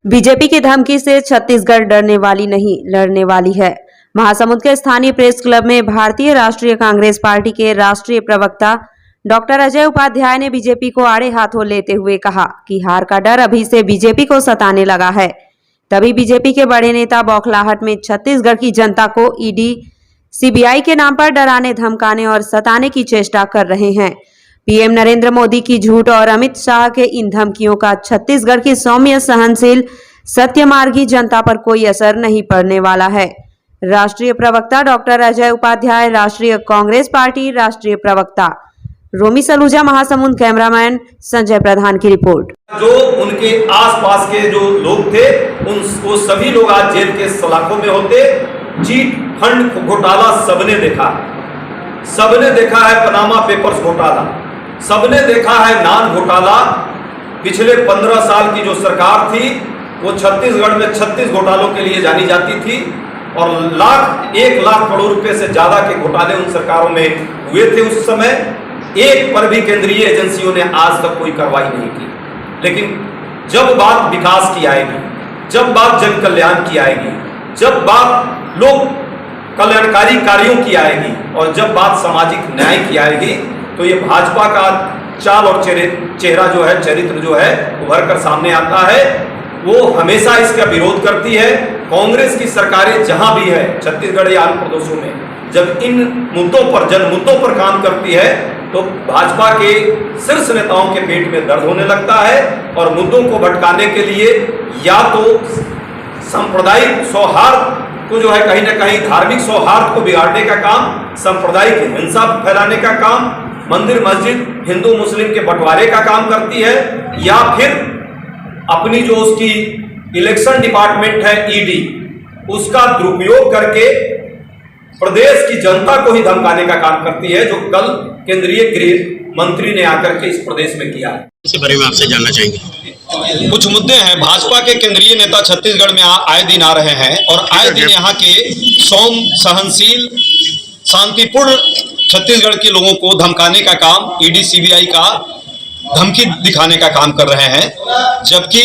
BJP की धमकी से छत्तीसगढ़ डरने वाली नहीं, लड़ने वाली है। महासमुंद के स्थानीय प्रेस क्लब में भारतीय राष्ट्रीय कांग्रेस पार्टी के राष्ट्रीय प्रवक्ता डॉक्टर अजय उपाध्याय ने बीजेपी को आड़े हाथों लेते हुए कहा कि हार का डर अभी से बीजेपी को सताने लगा है। तभी बीजेपी के बड़े नेता बौखलाहट में छत्तीसगढ़ की जनता को ईडी, सीबीआई के नाम पर डराने, धमकाने और सताने की चेष्टा कर रहे हैं। पीएम नरेंद्र मोदी की झूठ और अमित शाह के इन धमकियों का छत्तीसगढ़ की सौम्य, सहनशील, सत्यमार्गी जनता पर कोई असर नहीं पड़ने वाला है। राष्ट्रीय प्रवक्ता डॉक्टर अजय उपाध्याय, राष्ट्रीय कांग्रेस पार्टी राष्ट्रीय प्रवक्ता। रोमी सलूजा, महासमुंद। कैमरामैन संजय प्रधान की रिपोर्ट। जो उनके आसपास के जो लोग थे उनको सभी लोग आज जेल के सलाखों में होते। चीट फंड घोटाला सबने देखा है, सबने देखा है पनामा पेपर्स घोटाला, सबने देखा है नान घोटाला। पिछले 15 साल की जो सरकार थी वो छत्तीसगढ़ में 36 घोटालों के लिए जानी जाती थी और 1 लाख करोड़ रुपए से ज्यादा के घोटाले उन सरकारों में हुए थे। उस समय एक पर भी केंद्रीय एजेंसियों ने आज तक कोई कार्रवाई नहीं की। लेकिन जब बात विकास की आएगी, जब बात जन कल्याण की आएगी, जब बात लोक कल्याणकारी कार्यों की आएगी और जब बात सामाजिक न्याय की आएगी तो ये भाजपा का चाल और चेहरा जो है, चरित्र जो है उभर कर सामने आता है। वो हमेशा इसका विरोध करती है। कांग्रेस की सरकारें जहां भी है छत्तीसगढ़ या अन्य प्रदेशों में, जब इन मुद्दों पर, जन मुद्दों पर काम करती है तो भाजपा के शीर्ष नेताओं के पेट में दर्द होने लगता है और मुद्दों को भटकाने के लिए या तो सांप्रदायिक सौहार्द को जो है कहीं ना कहीं धार्मिक सौहार्द को बिगाड़ने का काम, सांप्रदायिक हिंसा फैलाने का काम, मंदिर मस्जिद हिंदू मुस्लिम के बंटवारे का काम करती है, या फिर अपनी जो उसकी इलेक्शन डिपार्टमेंट है ईडी, उसका दुरुपयोग करके प्रदेश की जनता को ही धमकाने का काम करती है, जो कल केंद्रीय गृह मंत्री ने आकर के इस प्रदेश में किया है। इसके बारे में आपसे जानना चाहेंगे। कुछ मुद्दे हैं। भाजपा के केंद्रीय नेता छत्तीसगढ़ में आए दिन आ रहे हैं और आए दिन यहाँ के सौम्य, सहनशील, शांतिपूर्ण छत्तीसगढ़ के लोगों को धमकाने का काम, ईडी सीबीआई का धमकी दिखाने का काम कर रहे हैं। जबकि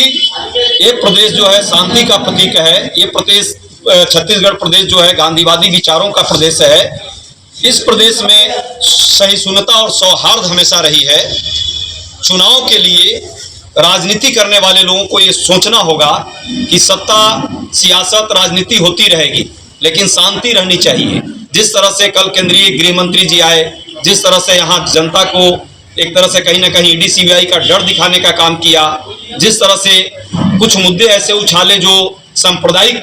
ये प्रदेश जो है शांति का प्रतीक है। ये प्रदेश छत्तीसगढ़ प्रदेश जो है गांधीवादी विचारों का प्रदेश है। इस प्रदेश में सहिष्णुता और सौहार्द हमेशा रही है। चुनाव के लिए राजनीति करने वाले लोगों को ये सोचना होगा कि सत्ता, सियासत, राजनीति होती रहेगी लेकिन शांति रहनी चाहिए। जिस तरह से कल केंद्रीय गृह मंत्री जी आए, जिस तरह से यहाँ जनता को एक तरह से कहीं ना कहीं ईडी सीबीआई का डर दिखाने का काम किया, जिस तरह से कुछ मुद्दे ऐसे उछाले जो सांप्रदायिक,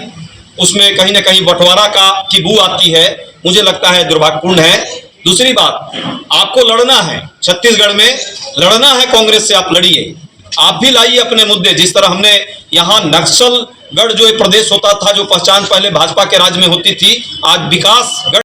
उसमें कहीं ना कहीं बंटवारा की बू आती है, मुझे लगता है दुर्भाग्यपूर्ण है। दूसरी बात, आपको लड़ना है, छत्तीसगढ़ में लड़ना है कांग्रेस से, आप लड़िए, आप भी लाइए अपने मुद्दे। जिस तरह हमने यहाँ नक्सलगढ़ जो एक प्रदेश होता था, जो पहचान पहले भाजपा के राज में होती थी, आज विकास